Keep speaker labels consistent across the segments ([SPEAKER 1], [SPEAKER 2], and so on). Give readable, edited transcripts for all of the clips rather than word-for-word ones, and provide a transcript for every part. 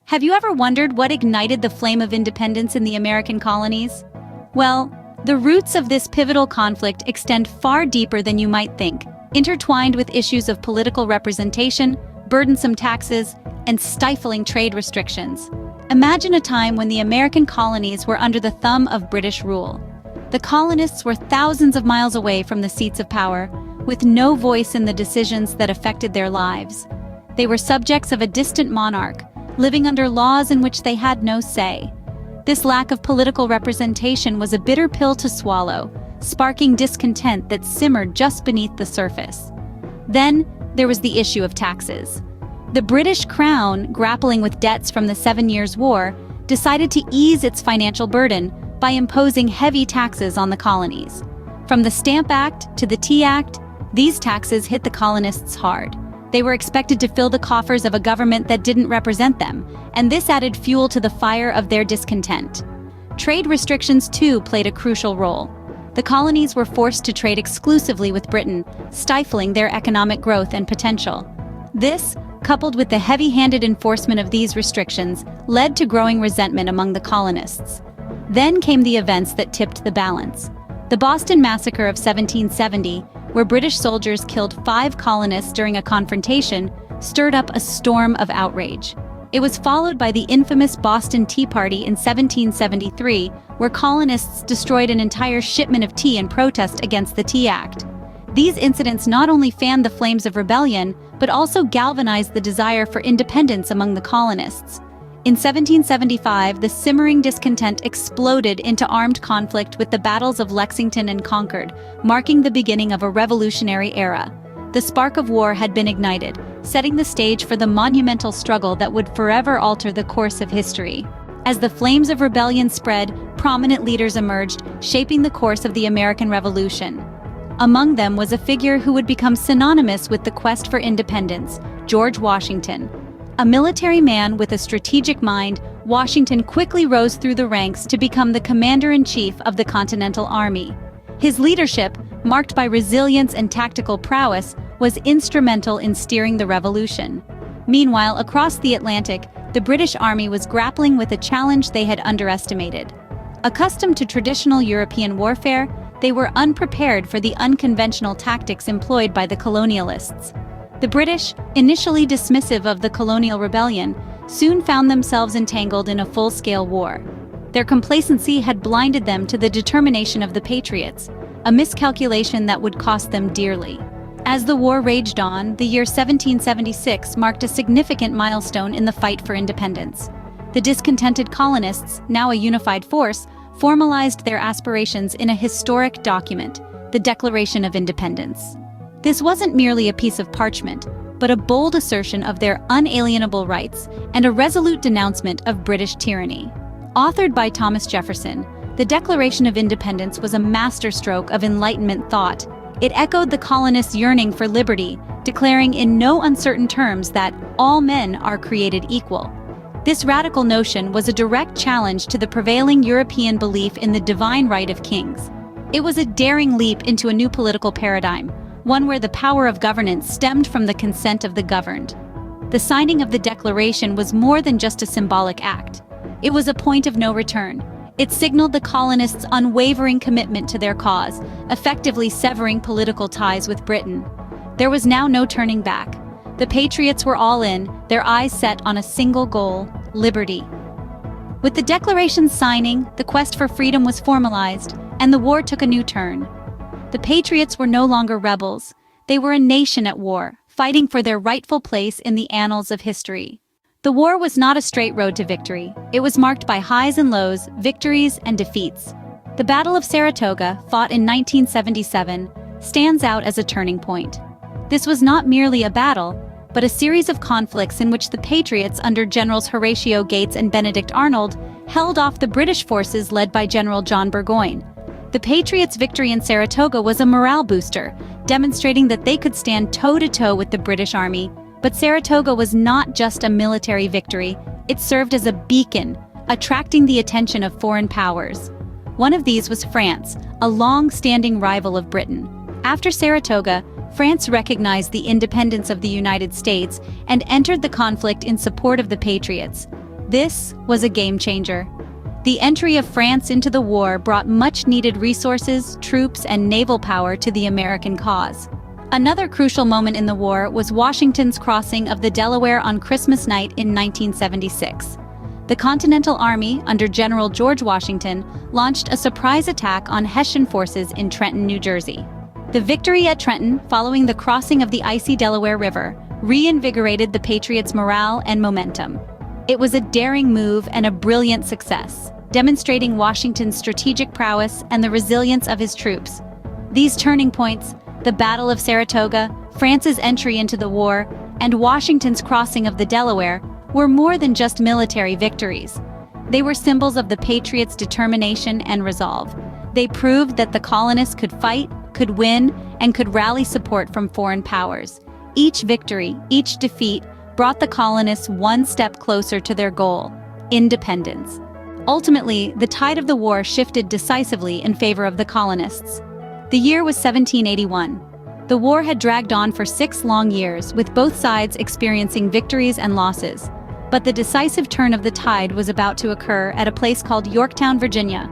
[SPEAKER 1] Have you ever wondered what ignited the flame of independence in the American colonies? Well, the roots of this pivotal conflict extend far deeper than you might think, intertwined with issues of political representation, burdensome taxes, and stifling trade restrictions. Imagine a time when the American colonies were under the thumb of British rule. The colonists were thousands of miles away from the seats of power, with no voice in the decisions that affected their lives. They were subjects of a distant monarch, living under laws in which they had no say. This lack of political representation was a bitter pill to swallow, sparking discontent that simmered just beneath the surface. Then, there was the issue of taxes. The British Crown, grappling with debts from the 7 Years' War, decided to ease its financial burden by imposing heavy taxes on the colonies. From the Stamp Act to the Tea Act, these taxes hit the colonists hard. They were expected to fill the coffers of a government that didn't represent them, and this added fuel to the fire of their discontent. Trade restrictions, too, played a crucial role. The colonies were forced to trade exclusively with Britain, stifling their economic growth and potential. This, coupled with the heavy-handed enforcement of these restrictions, led to growing resentment among the colonists. Then came the events that tipped the balance. The Boston Massacre of 1770, where British soldiers killed 5 colonists during a confrontation, stirred up a storm of outrage. It was followed by the infamous Boston Tea Party in 1773, where colonists destroyed an entire shipment of tea in protest against the Tea Act. These incidents not only fanned the flames of rebellion, but also galvanized the desire for independence among the colonists. In 1775, the simmering discontent exploded into armed conflict with the battles of Lexington and Concord, marking the beginning of a revolutionary era. The spark of war had been ignited, setting the stage for the monumental struggle that would forever alter the course of history. As the flames of rebellion spread, prominent leaders emerged, shaping the course of the American Revolution. Among them was a figure who would become synonymous with the quest for independence, George Washington. A military man with a strategic mind, Washington quickly rose through the ranks to become the commander-in-chief of the Continental Army. His leadership, marked by resilience and tactical prowess, was instrumental in steering the revolution. Meanwhile, across the Atlantic, the British Army was grappling with a challenge they had underestimated. Accustomed to traditional European warfare, they were unprepared for the unconventional tactics employed by the colonialists. The British, initially dismissive of the colonial rebellion, soon found themselves entangled in a full-scale war. Their complacency had blinded them to the determination of the Patriots, a miscalculation that would cost them dearly. As the war raged on, the year 1776 marked a significant milestone in the fight for independence. The discontented colonists, now a unified force, formalized their aspirations in a historic document, the Declaration of Independence. This wasn't merely a piece of parchment, but a bold assertion of their unalienable rights and a resolute denouncement of British tyranny. Authored by Thomas Jefferson, the Declaration of Independence was a masterstroke of Enlightenment thought. It echoed the colonists' yearning for liberty, declaring in no uncertain terms that all men are created equal. This radical notion was a direct challenge to the prevailing European belief in the divine right of kings. It was a daring leap into a new political paradigm, one where the power of governance stemmed from the consent of the governed. The signing of the Declaration was more than just a symbolic act. It was a point of no return. It signaled the colonists' unwavering commitment to their cause, effectively severing political ties with Britain. There was now no turning back. The Patriots were all in, their eyes set on a single goal: liberty. With the Declaration's signing, the quest for freedom was formalized, and the war took a new turn. The Patriots were no longer rebels. They were a nation at war, fighting for their rightful place in the annals of history. The war was not a straight road to victory. It was marked by highs and lows, victories and defeats. The Battle of Saratoga, fought in 1977, stands out as a turning point. This was not merely a battle, but a series of conflicts in which the Patriots under Generals Horatio Gates and Benedict Arnold held off the British forces led by General John Burgoyne. The Patriots' victory in Saratoga was a morale booster, demonstrating that they could stand toe-to-toe with the British Army. But Saratoga was not just a military victory, it served as a beacon, attracting the attention of foreign powers. One of these was France, a long-standing rival of Britain. After Saratoga, France recognized the independence of the United States and entered the conflict in support of the Patriots. This was a game changer. The entry of France into the war brought much-needed resources, troops, and naval power to the American cause. Another crucial moment in the war was Washington's crossing of the Delaware on Christmas night in 1976. The Continental Army, under General George Washington, launched a surprise attack on Hessian forces in Trenton, New Jersey. The victory at Trenton, following the crossing of the icy Delaware River, reinvigorated the Patriots' morale and momentum. It was a daring move and a brilliant success, demonstrating Washington's strategic prowess and the resilience of his troops. These turning points, the Battle of Saratoga, France's entry into the war, and Washington's crossing of the Delaware, were more than just military victories. They were symbols of the Patriots' determination and resolve. They proved that the colonists could fight, could win, and could rally support from foreign powers. Each victory, each defeat, brought the colonists one step closer to their goal: independence. Ultimately, the tide of the war shifted decisively in favor of the colonists. The year was 1781. The war had dragged on for 6 long years, with both sides experiencing victories and losses. But the decisive turn of the tide was about to occur at a place called Yorktown, Virginia.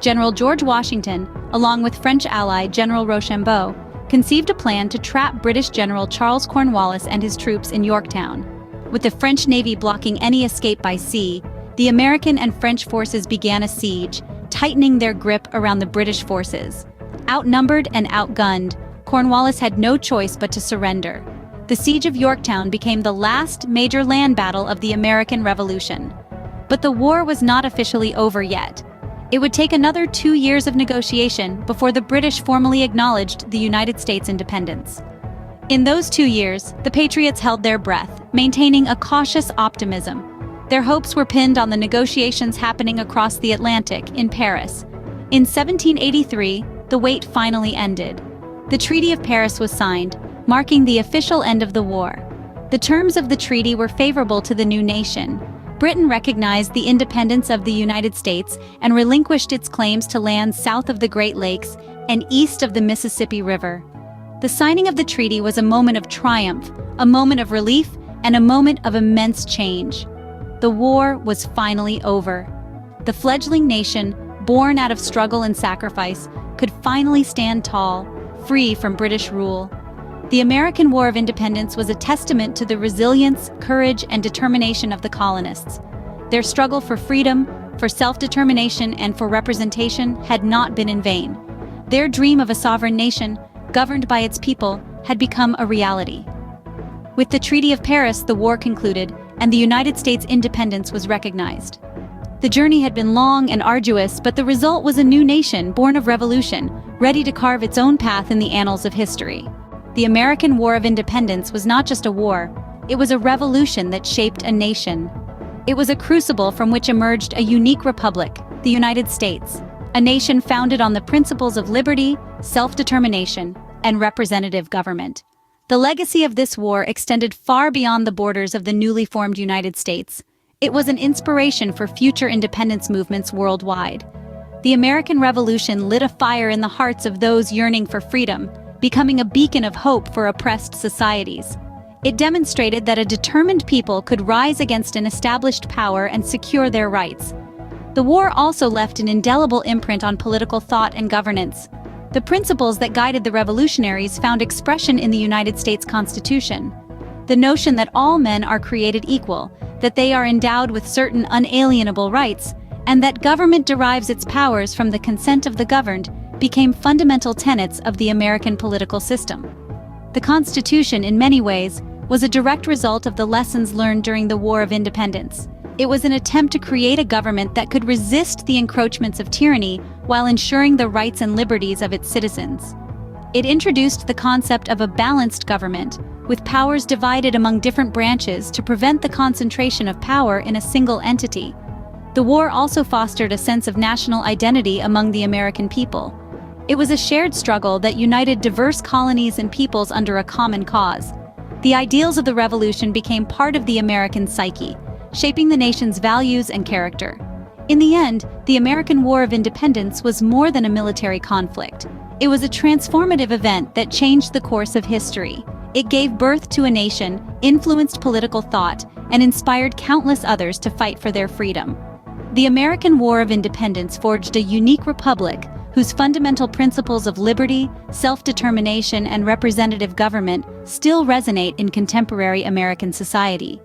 [SPEAKER 1] General George Washington, along with French ally General Rochambeau, conceived a plan to trap British General Charles Cornwallis and his troops in Yorktown. With the French Navy blocking any escape by sea, the American and French forces began a siege, tightening their grip around the British forces. Outnumbered and outgunned, Cornwallis had no choice but to surrender. The Siege of Yorktown became the last major land battle of the American Revolution. But the war was not officially over yet. It would take another 2 years of negotiation before the British formally acknowledged the United States' independence. In those 2 years, the Patriots held their breath, maintaining a cautious optimism. Their hopes were pinned on the negotiations happening across the Atlantic in Paris. In 1783, the wait finally ended. The Treaty of Paris was signed, marking the official end of the war. The terms of the treaty were favorable to the new nation. Britain recognized the independence of the United States and relinquished its claims to lands south of the Great Lakes and east of the Mississippi River. The signing of the treaty was a moment of triumph, a moment of relief, and a moment of immense change. The war was finally over. The fledgling nation, born out of struggle and sacrifice, could finally stand tall, free from British rule. The American War of Independence was a testament to the resilience, courage, and determination of the colonists. Their struggle for freedom, for self-determination, and for representation had not been in vain. Their dream of a sovereign nation, governed by its people, had become a reality. With the Treaty of Paris, the war concluded, and the United States' independence was recognized. The journey had been long and arduous, but the result was a new nation born of revolution, ready to carve its own path in the annals of history. The American War of Independence was not just a war, it was a revolution that shaped a nation. It was a crucible from which emerged a unique republic, the United States, a nation founded on the principles of liberty, self-determination, and representative government. The legacy of this war extended far beyond the borders of the newly formed United States. It was an inspiration for future independence movements worldwide. The American Revolution lit a fire in the hearts of those yearning for freedom, becoming a beacon of hope for oppressed societies. It demonstrated that a determined people could rise against an established power and secure their rights. The war also left an indelible imprint on political thought and governance. The principles that guided the revolutionaries found expression in the United States Constitution. The notion that all men are created equal, that they are endowed with certain unalienable rights, and that government derives its powers from the consent of the governed, became fundamental tenets of the American political system. The Constitution, in many ways, was a direct result of the lessons learned during the War of Independence. It was an attempt to create a government that could resist the encroachments of tyranny while ensuring the rights and liberties of its citizens. It introduced the concept of a balanced government, with powers divided among different branches to prevent the concentration of power in a single entity. The war also fostered a sense of national identity among the American people. It was a shared struggle that united diverse colonies and peoples under a common cause. The ideals of the revolution became part of the American psyche, shaping the nation's values and character. In the end, the American War of Independence was more than a military conflict. It was a transformative event that changed the course of history. It gave birth to a nation, influenced political thought, and inspired countless others to fight for their freedom. The American War of Independence forged a unique republic whose fundamental principles of liberty, self-determination, and representative government still resonate in contemporary American society.